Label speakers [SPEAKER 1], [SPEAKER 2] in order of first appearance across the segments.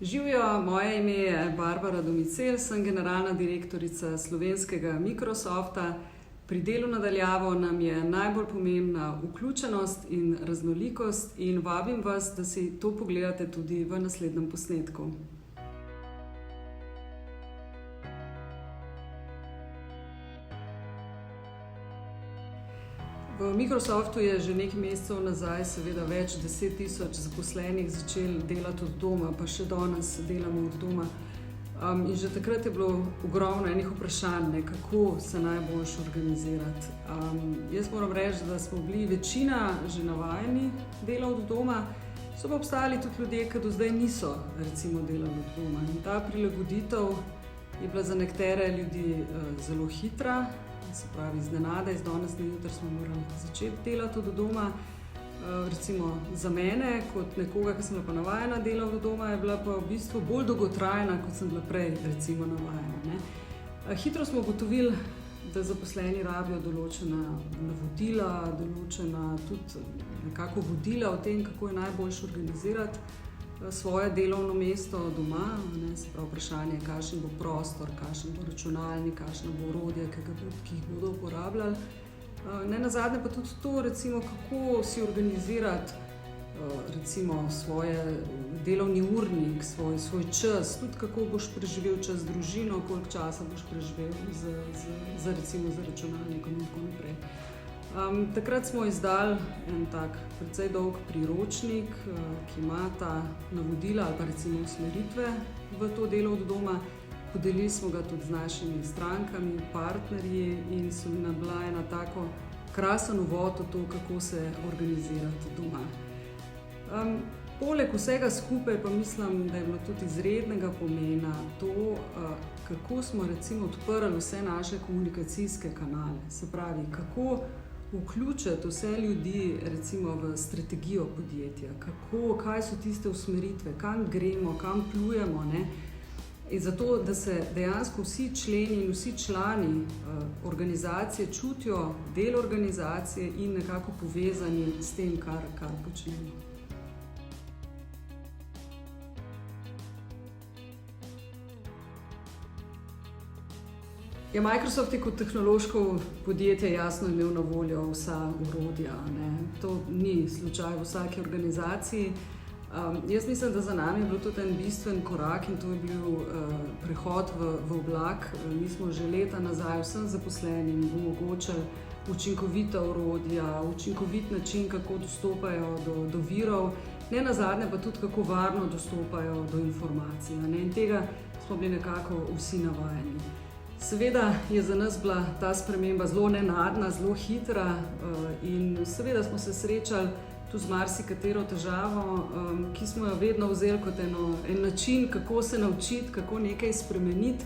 [SPEAKER 1] Živijo, moje ime je Barbara Domicel, sem generalna direktorica slovenskega Microsofta. Pri delu na daljavo nam je najbolj pomembna vključenost in raznolikost in vabim vas, da si to pogledate tudi v naslednjem posnetku. V Microsoftu je že nekaj mesecev nazaj seveda več 10.000 zaposlenih začeli delati od doma, pa še danes delamo od doma. In že takrat je bilo ogromno enih vprašanj, kako se najboljše organizirati. Jaz moram reči, da smo bili večina že navajeni dela od doma, so pa obstajali tudi ljudje, ki do zdaj niso recimo delali od doma. In ta prilagoditev je bila za nekatere ljudi zelo hitra, se pravi iznenada, iz danes na jutri smo morali začeti delati od doma. Recimo za mene, kot nekoga, ki sem bila pa navajena delati od doma, je bila pa v bistvu bolj dolgotrajna, kot sem bila prej recimo navajena. Hitro smo ugotovili, da zaposleni rabijo določena navodila, določena tudi nekako vodila o tem, kako je najboljše organizirati svoje delovno mesto doma. Se pravi vprašanje, kakšen bo prostor, kakšen bo računalnik, kakšno bo orodje, ki jih bodo uporabljali. Nenazadnje pa tudi to, recimo, kako si organizirati recimo svoj delovni urnik, svoj čas, tudi kako boš preživel čas z družino, koliko časa boš preživel recimo z računalnikom in tako naprej. Takrat smo izdali en tak precej dolg priročnik, ki ima ta navodila ali pa recimo usmeritve v to delo od doma. Podelili smo ga tudi z našimi strankami, partnerji in so nam bila ena tako krasen uvod v to, kako se organizirati doma. Poleg vsega skupaj pa mislim, da je bilo tudi izrednega pomena to, kako smo recimo odprli vse naše komunikacijske kanale. Se pravi, kako vključiti vse ljudi recimo v strategijo podjetja, kaj so tiste usmeritve, kam gremo, kam plujemo, In zato, da se dejansko vsi členi in vsi člani organizacije čutijo del organizacije in nekako povezani s tem, kar počnemo. Microsoft je kot tehnološko podjetje jasno imel na voljo vsa orodja. To ni slučaj v vsaki organizaciji. Jaz mislim, da za nami je bil tudi en bistven korak in to je bil prehod v oblak. Mi smo že leta nazaj vsem zaposlenim omogočili učinkovita orodja, učinkovit način, kako dostopajo do virov, nenazadnje pa tudi kako varno dostopajo do informacij. In tega smo bili nekako vsi navajeni. Seveda je za nas bila ta sprememba zelo nenadna, zelo hitra in seveda smo se srečali tu z marsikatero težavo, ki smo jo vedno vzeli kot en način, kako se naučiti, kako nekaj spremeniti.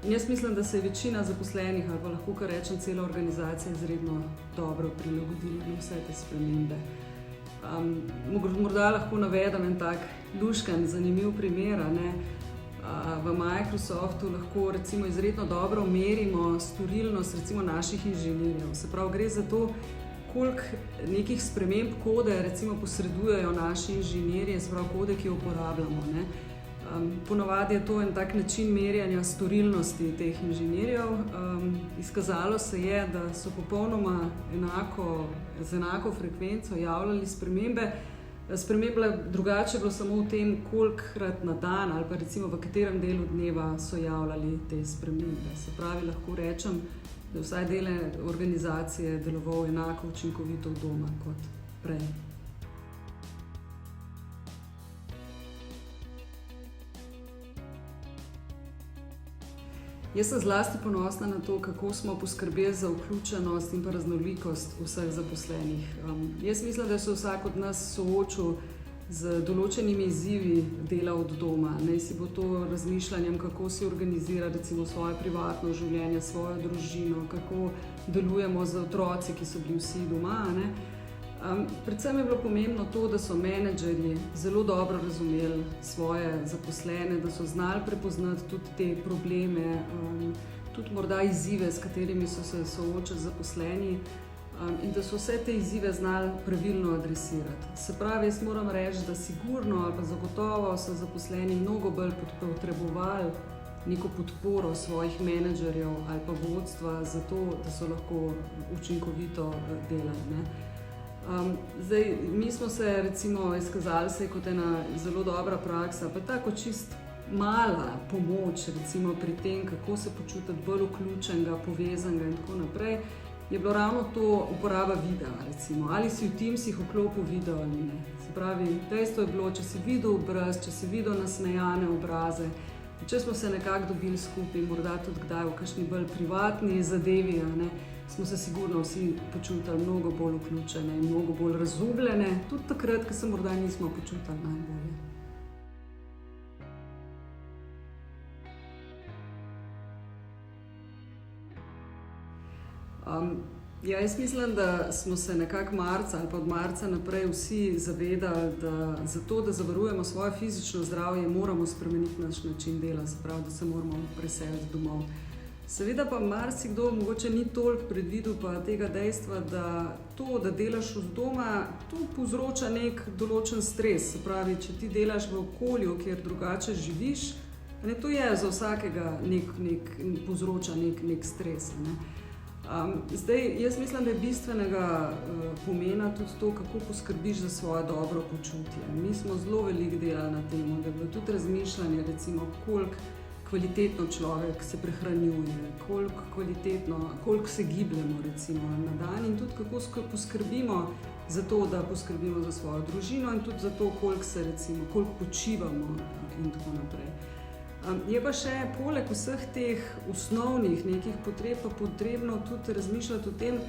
[SPEAKER 1] In jaz mislim, da se je večina zaposlenih, ali pa lahko kar rečem cela organizacija, izredno dobro prilagodila na vse te spremembe. Morda lahko navedem en tak luškan, zanimiv primer. V Microsoftu lahko recimo izredno dobro merimo storilnost recimo naših inženirjev. Se pravi, gre za to, koliko nekih sprememb kode recimo posredujejo naši inženirji, se pravi kode, ki jo uporabljamo. Ponavadi je to en tak način merjanja storilnosti teh inženirjev. Izkazalo se je, da so popolnoma z enako frekvenco javljali spremembe. Sprememba drugače je bilo samo v tem, kolikokrat na dan ali pa recimo v katerem delu dneva so javljali te spremembe. Se pravi, lahko rečem, da vsaj del organizacije deloval enako učinkovito od doma kot prej. Jaz sem zlasti ponosna na to, kako smo poskrbeli za vključenost in pa raznolikost vseh zaposlenih. Jaz mislim, da se vsak od nas soočil z določenimi izzivi dela od doma. Naj si bo to razmišljanjem, kako si organizira recimo svoje privatno življenje, svojo družino, kako delujemo z otroci, ki so bili vsi doma. Predvsem je bilo pomembno to, da so menedžerji zelo dobro razumeli svoje zaposlene, da so znali prepoznati tudi te probleme, tudi morda izzive, s katerimi so se soočali zaposleni. in da so vse te izzive znali pravilno adresirati. Se pravi, jaz moram reči, da sigurno ali pa zagotovo so zaposleni mnogo bolj potrebovali neko podporo svojih menedžerjev ali pa vodstva za to, da so lahko učinkovito delali. Ne. Zdaj, mi smo se recimo izkazali se kot ena zelo dobra praksa, pa tako čist mala pomoč recimo pri tem, kako se počutiti bolj vključenega, povezanega in tako naprej, je bilo ravno to uporaba videa, recimo, ali si v Teamsih vklopil video ali ne. Se pravi, dejstvo je bilo, če si videl obraz, če si videl nasmejane obraze, če smo se nekako dobili skupaj, morda tudi kdaj v kakšni bolj privatni zadevi, ne, smo se sigurno vsi počutili mnogo bolj vključene in mnogo bolj razumljene, tudi takrat, ko se morda nismo počutili najbolje. Ja, jaz mislim, da smo se nekako marca ali pa od marca naprej vsi zavedali, da za to, da zavarujemo svoje fizično zdravje, moramo spremeniti naš način dela, se pravi, da se moramo preseliti domov. Seveda pa marsikdo mogoče ni toliko predvidel pa tega dejstva, da to, da delaš od doma, to povzroča nek določen stres. Se pravi, če ti delaš v okolju, kjer drugače živiš, ne, to je za vsakega povzroča nek stres. Ne. Zdaj, jaz mislim, da je bistvenega pomena tudi to, kako poskrbiš za svoje dobro počutje. Mi smo zelo veliko delali na tem, da je bilo tudi razmišljanje, recimo, koliko kvalitetno človek se prehranjuje, koliko se gibljemo recimo na dan in tudi kako poskrbimo za to, da poskrbimo za svojo družino in tudi za to, koliko počivamo in tako naprej. Je pa še poleg vseh teh osnovnih nekih potreb pa potrebno tudi razmišljati o tem,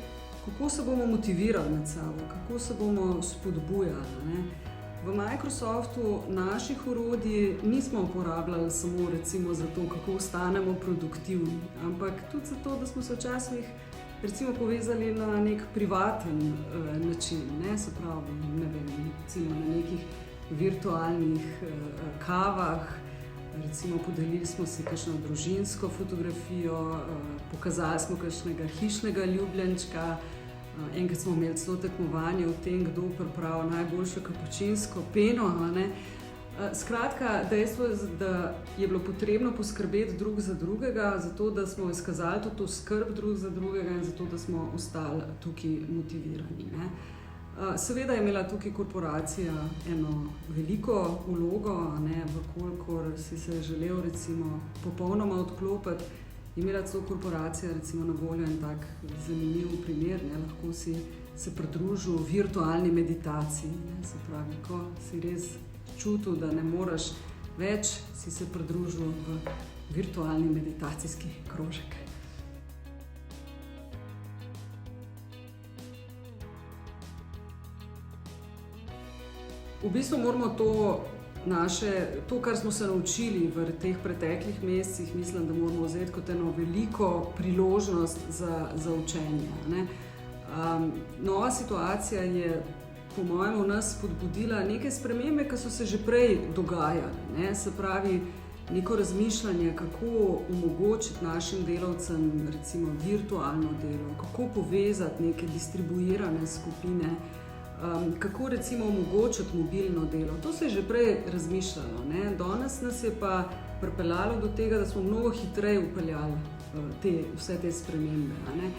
[SPEAKER 1] kako se bomo motivirali med sabo, kako se bomo spodbujali. Ne? V Microsoftu naših orodij nismo uporabljali samo recimo za to, kako ostanemo produktivni, ampak tudi zato, da smo se včasih recimo povezali na nek privaten način, ne? Se pravi, ne vem, recimo na nekih virtualnih kavah. Recimo podelili smo si kakšno družinsko fotografijo, pokazali smo kakšnega hišnega ljubljenčka, enkrat smo imeli celo tekmovanje v tem, kdo pripravi najboljšo kapučinsko peno. Ne? Skratka, dejstvo je, da je bilo potrebno poskrbeti drug za drugega, zato da smo izkazali tudi to skrb drug za drugega in zato da smo ostali tukaj motivirani. Ne? Seveda je imela tukaj korporacija eno veliko vlogo, vkolikor si se želel recimo popolnoma odklopiti, je imela celo korporacija recimo na voljo en tak zanimiv primer, ne, lahko si se pridružil virtualni meditaciji, ne, se pravi, ko si res čutil, da ne moreš več, si se pridružil v virtualni meditacijski krožek. V bistvu moramo to, kar smo se naučili v teh preteklih mesecih, mislim, da moramo vzeti kot eno veliko priložnost za učenje. Ne? Nova situacija je, po mojem, v nas spodbudila neke spremembe, ki so se že prej dogajale. Ne? Se pravi, neko razmišljanje, kako omogočiti našim delavcem recimo virtualno delo, kako povezati neke distribuirane skupine, kako recimo omogočiti mobilno delo. To se je že prej razmišljalo. Ne? Danes nas je pa pripeljalo do tega, da smo mnogo hitreje upeljali vse te spremembe. Ne?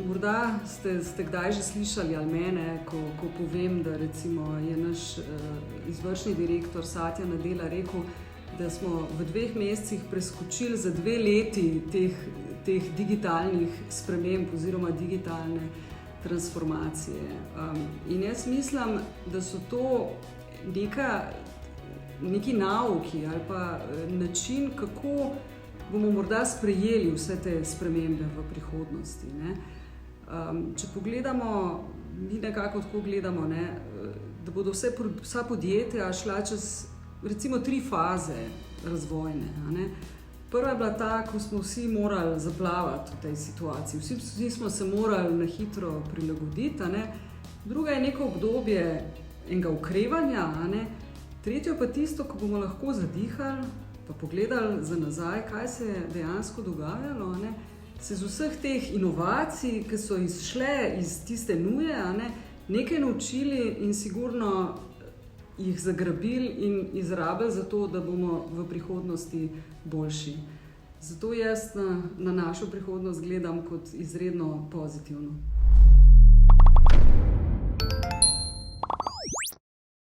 [SPEAKER 1] Morda ste kdaj že slišali ali mene, ko povem, da recimo je naš izvršni direktor Satya Nadella rekel, da smo v 2 mesecih preskočili za 2 leti teh digitalnih sprememb oziroma digitalne transformacije. In jaz mislim, da so to neki nauki ali pa način, kako bomo morda sprejeli vse te spremembe v prihodnosti. Ne? Če pogledamo, mi nekako tako gledamo, ne, da bodo vsa podjetja šla čez recimo 3 faze razvojne. Ne? Prva je bila ta, ko smo vsi morali zaplavati v tej situaciji. Vsi smo se morali na hitro prilagoditi. Ne? Druga je neko obdobje enega okrevanja. Ne? Tretjo pa tisto, ko bomo lahko zadihali pa pogledali za nazaj, kaj se je dejansko dogajalo, ne? se iz vseh teh inovacij, ki so izšle iz tiste nuje, nekaj naučili in sigurno jih zagrabili in izrabili za to, da bomo v prihodnosti boljši. Zato jaz na našo prihodnost gledam kot izredno pozitivno.